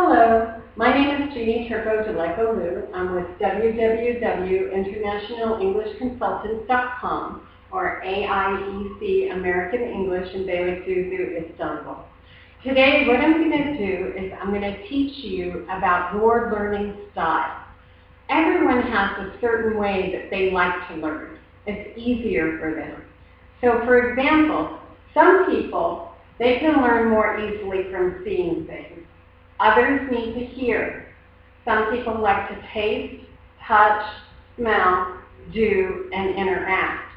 Hello, my name is Jeannie Turco-DeLeco-Lu. I'm with www.internationalenglishconsultants.com, or AIEC, American English in Beylikdüzü, Istanbul. Today, what I'm going to do is I'm going to teach you about your learning style. Everyone has a certain way that they like to learn. It's easier for them. So, for example, some people, they can learn more easily from seeing things. Others need to hear. Some people like to taste, touch, smell, do, and interact.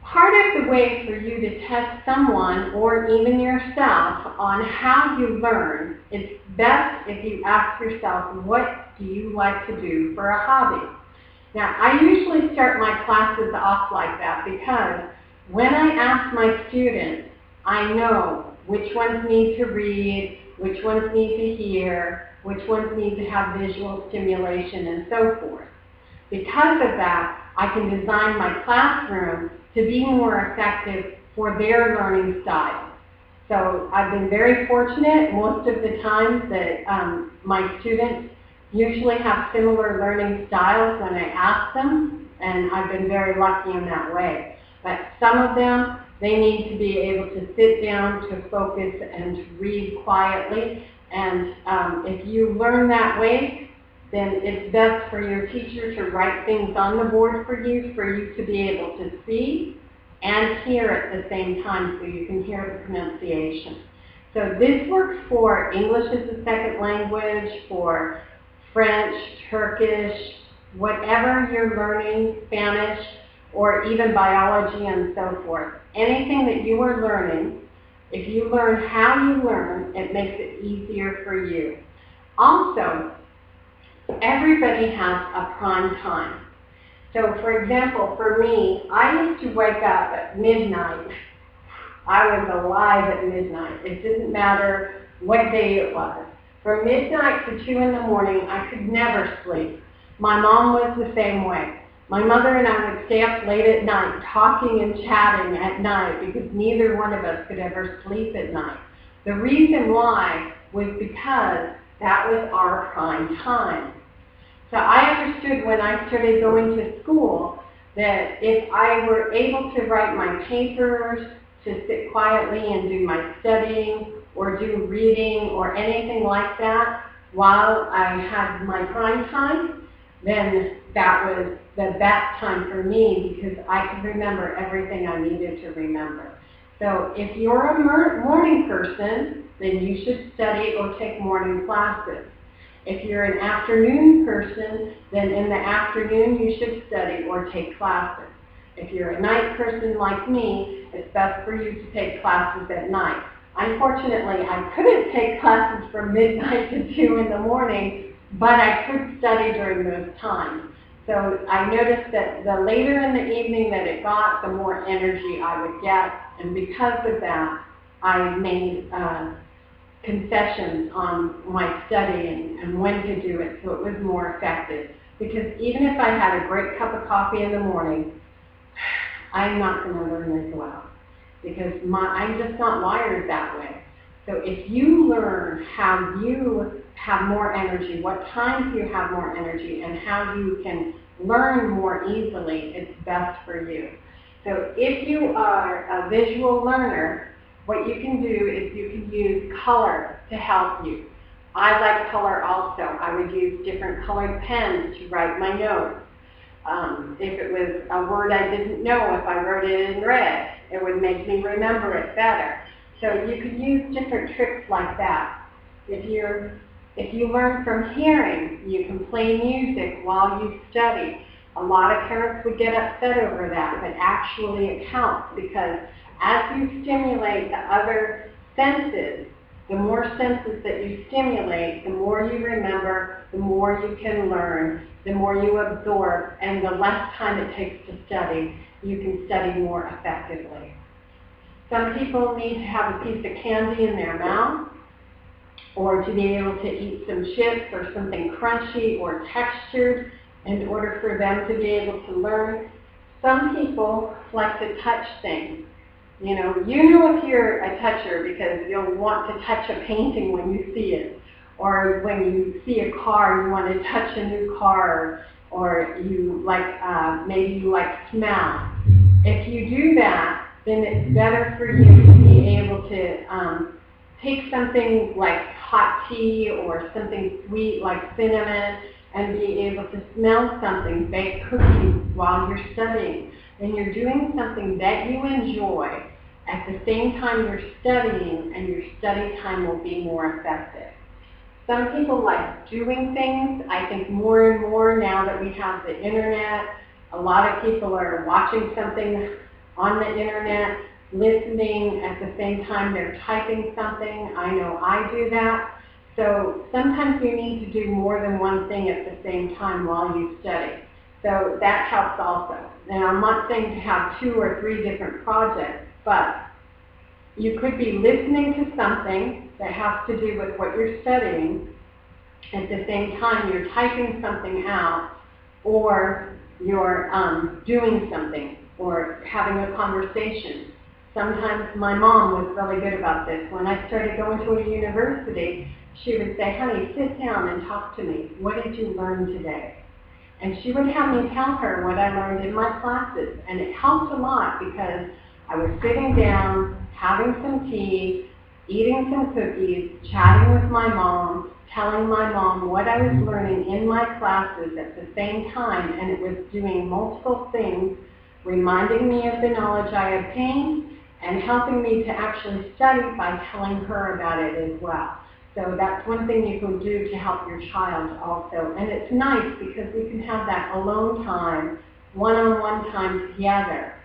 Part of the way for you to test someone or even yourself on how you learn, it's best if you ask yourself, what do you like to do for a hobby? Now, I usually start my classes off like that because when I ask my students, I know which ones need to read, which ones need to hear, which ones need to have visual stimulation, and so forth. Because of that, I can design my classroom to be more effective for their learning style. So I've been very fortunate most of the times that my students usually have similar learning styles when I ask them, and I've been very lucky in that way. But some of them, they need to be able to sit down, to focus, and to read quietly. And if you learn that way, then it's best for your teacher to write things on the board for you to be able to see and hear at the same time so you can hear the pronunciation. So this works for English as a second language, for French, Turkish, whatever you're learning, Spanish, or even biology and so forth. Anything that you are learning, if you learn how you learn, it makes it easier for you. Also, everybody has a prime time. So for example, for me, I used to wake up at midnight. I was alive at midnight. It didn't matter what day it was. From midnight to 2 in the morning, I could never sleep. My mom was the same way. My mother and I would stay up late at night talking and chatting at night because neither one of us could ever sleep at night. The reason why was because that was our prime time. So I understood when I started going to school that if I were able to write my papers, to sit quietly and do my studying or do reading or anything like that while I had my prime time, then that was the best time for me because I could remember everything I needed to remember. So if you're a morning person, then you should study or take morning classes. If you're an afternoon person, then in the afternoon you should study or take classes. If you're a night person like me, it's best for you to take classes at night. Unfortunately, I couldn't take classes from midnight to 2 in the morning, but I could study during those times. So I noticed that the later in the evening that it got, the more energy I would get. And because of that, I made concessions on my study and when to do it so it was more effective. Because even if I had a great cup of coffee in the morning, I'm not going to learn as well. Because I'm just not wired that way. So if you learn how you have more energy, what times you have more energy, and how you can learn more easily, it's best for you. So if you are a visual learner, what you can do is you can use color to help you. I like color also. I would use different colored pens to write my notes. If it was a word I didn't know, if I wrote it in red, it would make me remember it better. So you could use different tricks like that. If you learn from hearing, you can play music while you study. A lot of parents would get upset over that, but actually it helps because as you stimulate the other senses, the more senses that you stimulate, the more you remember, the more you can learn, the more you absorb, and the less time it takes to study, you can study more effectively. Some people need to have a piece of candy in their mouth, or to be able to eat some chips or something crunchy or textured in order for them to be able to learn. Some people like to touch things. You know if you're a toucher because you'll want to touch a painting when you see it. or when you see a car, you want to touch a new car, or you like, maybe you like smell. If you do that, then it's better for you to be able to take something like hot tea or something sweet like cinnamon and be able to smell something, bake cookies while you're studying. And you're doing something that you enjoy at the same time you're studying, and your study time will be more effective. Some people like doing things. I think more and more now that we have the internet, a lot of people are watching something on the internet, listening at the same time they're typing something. I know I do that. So sometimes you need to do more than one thing at the same time while you study. So that helps also. And I'm not saying to have 2 or 3 different projects, but you could be listening to something that has to do with what you're studying. At the same time, you're typing something out, or you're doing something, or having a conversation. Sometimes my mom was really good about this. When I started going to a university, she would say, honey, sit down and talk to me. What did you learn today? And she would have me tell her what I learned in my classes. And it helped a lot because I was sitting down, having some tea, eating some cookies, chatting with my mom, telling my mom what I was learning in my classes at the same time, and it was doing multiple things, reminding me of the knowledge I obtained and helping me to actually study by telling her about it as well. So that's one thing you can do to help your child also. And it's nice because we can have that alone time, one-on-one time together,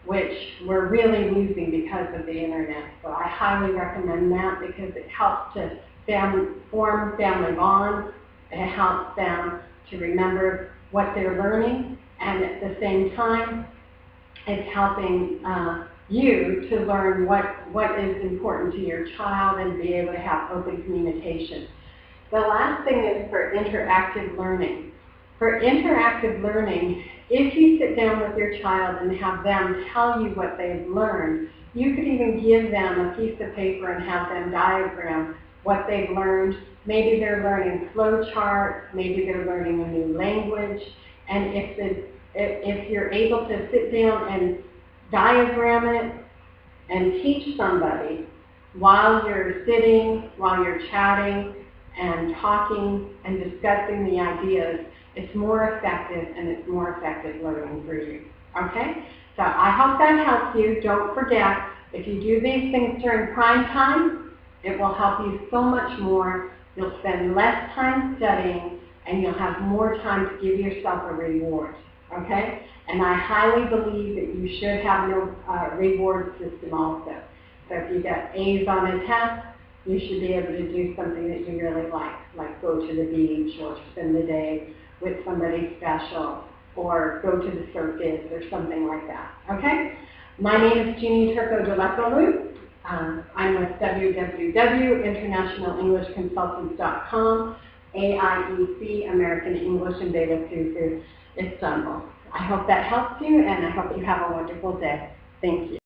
which we're really losing because of the internet. So I highly recommend that because it helps to form family bonds. It helps them to remember what they're learning, and at the same time, it's helping you to learn what is important to your child and be able to have open communication. The last thing is for interactive learning. For interactive learning, if you sit down with your child and have them tell you what they've learned, you could even give them a piece of paper and have them diagram what they've learned. Maybe they're learning flowcharts, maybe they're learning a new language, and if you're able to sit down and diagram it and teach somebody while you're sitting, while you're chatting and talking and discussing the ideas, it's more effective, and it's more effective learning for you. Okay? So I hope that helps you. Don't forget, if you do these things during prime time, it will help you so much more. You'll spend less time studying, and you'll have more time to give yourself a reward. Okay? And I highly believe that you should have no reward system also. So if you get A's on a test, you should be able to do something that you really like go to the beach or spend the day with somebody special, or go to the circus or something like that. Okay? My name is Jeannie Turco de la Salud. I'm with www.internationalenglishconsultants.com, AIEC, American English in Beylikdüzü, Istanbul. I hope that helps you, and I hope you have a wonderful day. Thank you.